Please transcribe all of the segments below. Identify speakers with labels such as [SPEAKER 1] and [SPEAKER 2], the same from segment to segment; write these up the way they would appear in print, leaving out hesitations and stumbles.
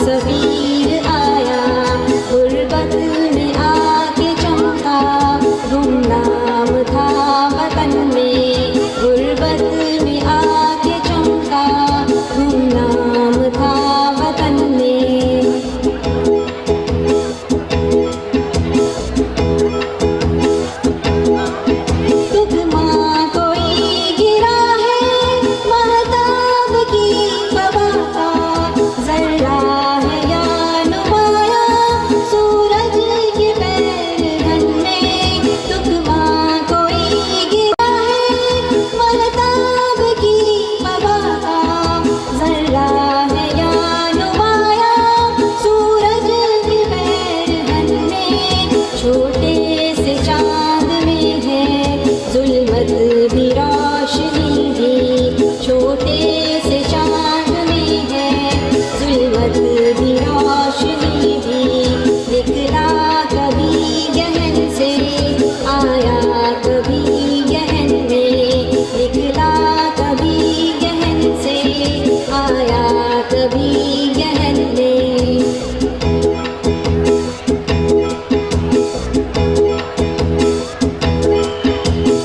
[SPEAKER 1] सफीर आया, गुर्बत में आके चमका, गुमनाम था वतन में। गुर्बत में आके चमका, गुमनाम था वतन में। तुकमा कोई गिरा है महताब की बबा का, जर्रा है या नुमाया सूरज के पैरहन में। तुकमा कोई गिरा है महताब की बबा का, जर्रा है या नुमाया सूरज के पैरहन में। छोटे से चांद में है जुल्मत भी रोशनी भी, छोटे से चांद में है जुल्मत भी रोशनी भी। निकला कभी गहन से आया कभी गहन में, निकला कभी गहन से आया कभी गहन में।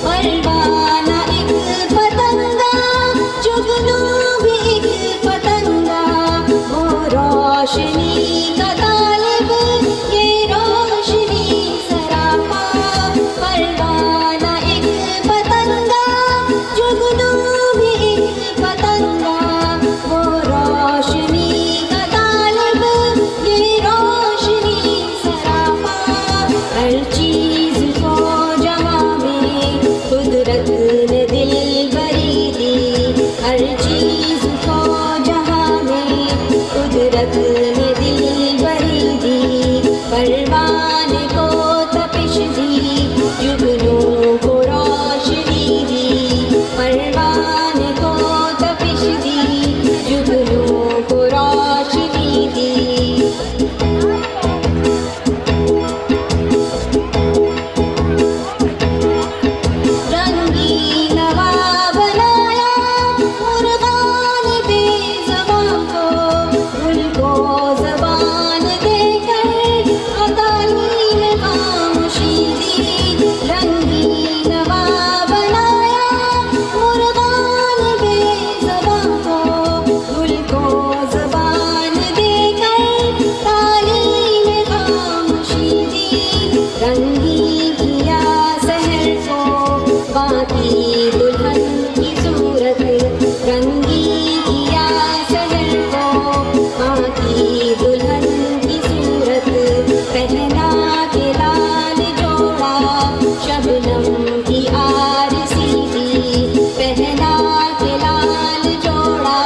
[SPEAKER 1] परवाना एक पतंगा, जुगनू भी एक पतंगा, वो रोशनी का तालिब ये रोशनी सरापा। परवाना एक पतंगा, जुगनू भी एक पतंगा, वो रोशनी का तालिब ये रोशनी सरापा। हर चीज को जमा में कुदरत ने दिल भरी दी, हर चीज को जहां में कुदरत ने दिल भरी दी। परवाने को तपिश दी, जुगनू को रोशनी दी। परवाने को तपिश दी, जुगनू को रोशनी दी। रंगी नवा बनाया मुर्गान बेज़बां को, गुल को ज़बान देकर तालीम खामोशी दी। रंगी नवा बनाया मुर्गान बेज़बां को, गुल को ज़बान देकर तालीम खामोशी दी। रंगी किया सहर को बाकी दुल्हन की सूरत, रंगी किया सहर को बाकी दुल्हन की सूरत। पहना के लाल जोड़ा शबनम की आरसी दी, पहना के लाल जोड़ा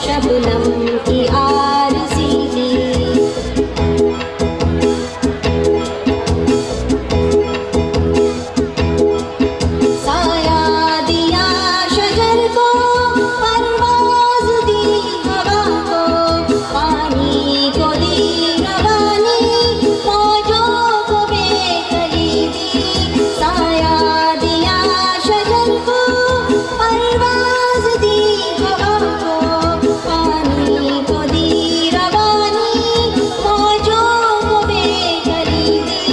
[SPEAKER 1] शबनम की आरसी दी। साया दिया शजर को, परवाज़ दी हवा को, पानी को दी रवानी मौजों को बेकली दी। साया दिया शजर को, परवाज़ दी हवा को, पानी को दी रवानी मौजों को बेकली दी।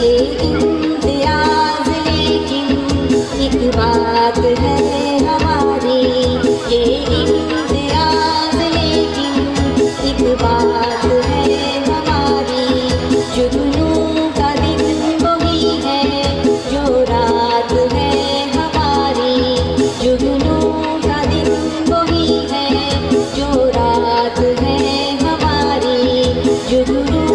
[SPEAKER 1] ये इम्तियाज़ लेकिन एक बात है हमारी, ये इम्तियाज़ लेकिन एक बात है हमारी। जुगनू का दिन वही है जो रात है हमारी, जुगनू का दिन वही है जो रात है हमारी। जुगनू